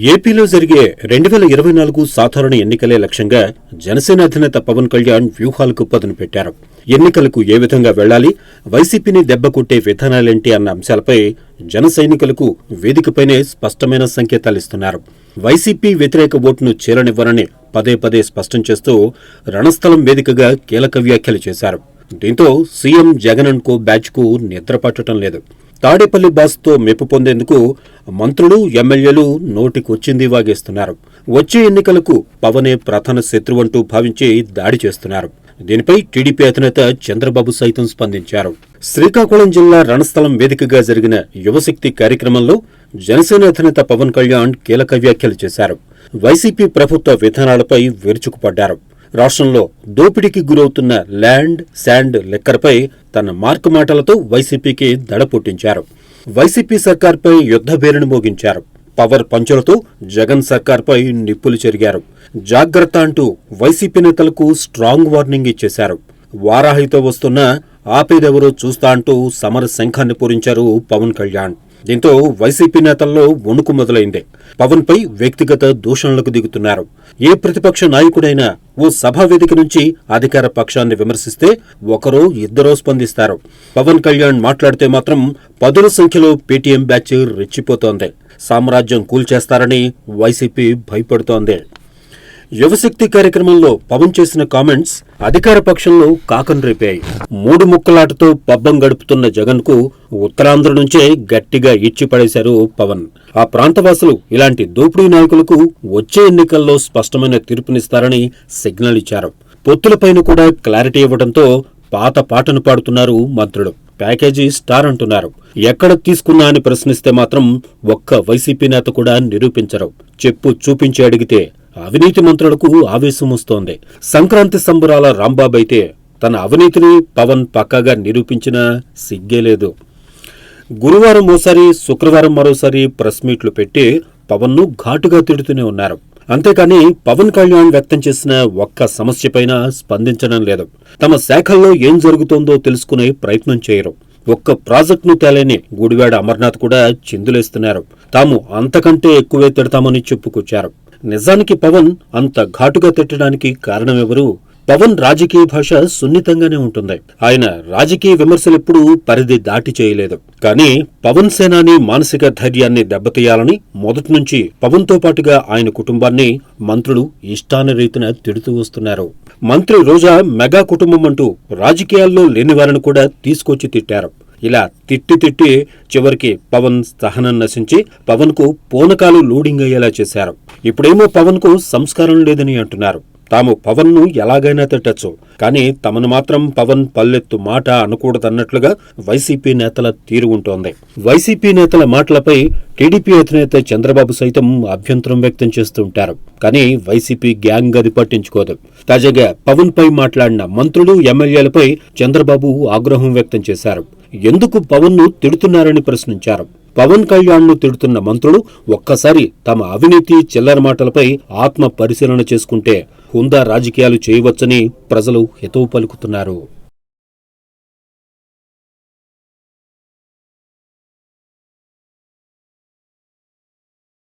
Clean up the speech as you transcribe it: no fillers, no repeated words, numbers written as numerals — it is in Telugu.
ఏపీలో జరిగే 2024 సాధారణ ఎన్నికలే లక్ష్యంగా జనసేన అధినేత పవన్ కళ్యాణ్ వ్యూహాలకు పదును పెట్టారు. ఎన్నికలకు ఏ విధంగా వెళ్లాలి, వైసీపీని దెబ్బకొట్టే విధానాలేంటి అన్న అంశాలపై జన సైనికులకు వేదికపైనే స్పష్టమైన సంకేతాలిస్తున్నారు. వైసీపీ వ్యతిరేక ఓటును చీలనివ్వరని పదే పదే స్పష్టం చేస్తూ రణస్థలం వేదికగా కీలక వ్యాఖ్యలు చేశారు. దీంతో CM Jagan and co batch కు నిద్ర పట్టడం లేదు. తాడేపల్లి బాస్తో మెప్పు పొందేందుకు మంత్రులు, ఎమ్మెల్యేలు నోటికొచ్చింది వాగేస్తున్నారు. వచ్చే ఎన్నికలకు పవనే ప్రధాన శత్రువంటూ భావించి దాడి చేస్తున్నారు. దీనిపై టీడీపీ అధినేత చంద్రబాబు సైతం స్పందించారు. శ్రీకాకుళం జిల్లా రణస్థలం వేదికగా జరిగిన యువశక్తి కార్యక్రమంలో జనసేన అధినేత పవన్ కళ్యాణ్ కీలక వ్యాఖ్యలు చేశారు. వైసీపీ ప్రభుత్వ విధానాలపై విరుచుకుపడ్డారు. రాష్ట్రంలో దోపిడీకి గురవుతున్న ల్యాండ్, శాండ్ లెక్కరపై తన మార్కు మాటలతో వైసీపీకి దడ పుట్టించారు. వైసీపీ సర్కార్పై యుద్ధ బేరును మోగించారు. పవర్ పంచులతో జగన్ సర్కార్పై నిప్పులు చెరిగారు. జాగ్రత్త అంటూ వైసీపీ నేతలకు స్ట్రాంగ్ వార్నింగ్ ఇచ్చేశారు. వారాహితో వస్తున్న ఆపేదెవరో చూస్తా అంటూ సమర శంఖాన్ని పూరించారు పవన్ కళ్యాణ్. దీంతో వైసీపీ నేతల్లో వణుకు మొదలైంది. పవన్ పై వ్యక్తిగత దూషణలకు దిగుతున్నారు. ఏ ప్రతిపక్ష నాయకుడైనా ఓ సభా వేదిక నుంచి అధికార పక్షాన్ని విమర్శిస్తే ఒకరో ఇద్దరో స్పందిస్తారు. పవన్ కళ్యాణ్ మాట్లాడితే మాత్రం పదుల సంఖ్యలో పేటీఎం బ్యాచ్ రెచ్చిపోతోంది. సామ్రాజ్యం కూల్చేస్తారని వైసీపీ భయపడుతోంది. యువశక్తి కార్యక్రమంలో పవన్ చేసిన కామెంట్స్ అధికార పక్షంలో కాకం రేపాయి. 3 ముక్కలాటతో పబ్బం గడుపుతున్న జగన్ కు ఉత్తరాంధ్ర నుంచే గట్టిగా ఇచ్చిపడేశారు పవన్. ఆ ప్రాంతవాసులు ఇలాంటి దోపిడీ నాయకులకు వచ్చే ఎన్నికల్లో స్పష్టమైన తీర్పునిస్తారని సిగ్నల్ ఇచ్చారు. పొత్తులపైన కూడా క్లారిటీ ఇవ్వడంతో పాత పాటను పాడుతున్నారు మంత్రులు. ప్యాకేజీ స్టార్ అంటున్నారు. ఎక్కడ తీసుకున్నా అని ప్రశ్నిస్తే మాత్రం ఒక్క వైసీపీ నేత కూడా నిరూపించరు. చెప్పు చూపించి అడిగితే అవినీతి మంత్రులకు ఆవేశం వస్తోంది. సంక్రాంతి సంబరాల రాంబాబు అయితే తన అవినీతిని పవన్ పక్కాగా నిరూపించినా సిగ్గేలేదు. గురువారం ఓసారి, శుక్రవారం మరోసారి ప్రెస్ మీట్లు పెట్టి పవన్ ను ఘాటుగా తిడుతూనే ఉన్నారు. అంతేకాని పవన్ కళ్యాణ్ వ్యక్తం చేసిన ఒక్క సమస్యపైన స్పందించడం లేదు. తమ శాఖల్లో ఏం జరుగుతోందో తెలుసుకునే ప్రయత్నం చేయరు. ఒక్క ప్రాజెక్టును తేలేని గుడివాడ అమర్నాథ్ కూడా చిందులేస్తున్నారు. తాము అంతకంటే ఎక్కువే తిడతామని చెప్పుకొచ్చారు. నిజానికి పవన్ అంత ఘాటుగా తిట్టడానికి కారణమెవరు? పవన్ రాజకీయ భాష సున్నితంగానే ఉంటుంది. ఆయన రాజకీయ విమర్శలెప్పుడూ పరిధి దాటి చేయలేదు. కానీ పవన్ సేనాని మానసిక ధైర్యాన్ని దెబ్బతీయాలని మొదటి నుంచి పవన్ తో పాటుగా ఆయన కుటుంబాన్ని మంత్రులు ఇష్టానురీతిన తిడుతూ వస్తున్నారు. మంత్రి రోజా మెగా కుటుంబం అంటూ రాజకీయాల్లో లేనివారిని కూడా తీసుకొచ్చి తిట్టారు. ఇలా తిట్టి చివరికి పవన్ సహనం నశించి పవన్ కు పూనకాలు లోడింగ్ అయ్యేలా చేశారు. ఇప్పుడేమో పవన్ కు సంస్కారం లేదని అంటున్నారు. తాము పవన్ ను ఎలాగైనా తిట్టచ్చు, కానీ తమను మాత్రం పవన్ పల్లెత్తు మాట అనకూడదన్నట్లుగా వైసీపీ నేతల తీరు ఉంటోంది. వైసీపీ నేతల మాటలపై టీడీపీ అధినేత చంద్రబాబు సైతం అభ్యంతరం వ్యక్తం చేస్తుంటారు. కానీ వైసీపీ గ్యాంగ్ అది పట్టించుకోదు. తాజాగా పవన్ పై మాట్లాడిన మంత్రులు, ఎమ్మెల్యేలపై చంద్రబాబు ఆగ్రహం వ్యక్తం చేశారు. ఎందుకు పవన్ ను తిడుతున్నారని ప్రశ్నించారు. పవన్ కళ్యాణ్ ను తిడుతున్న మంత్రులు ఒక్కసారి తమ అవినీతి, చిల్లర మాటలపై ఆత్మ పరిశీలన చేసుకుంటే హుందా రాజకీయాలు చేయవచ్చని ప్రజలు హితవు పలుకుతున్నారు.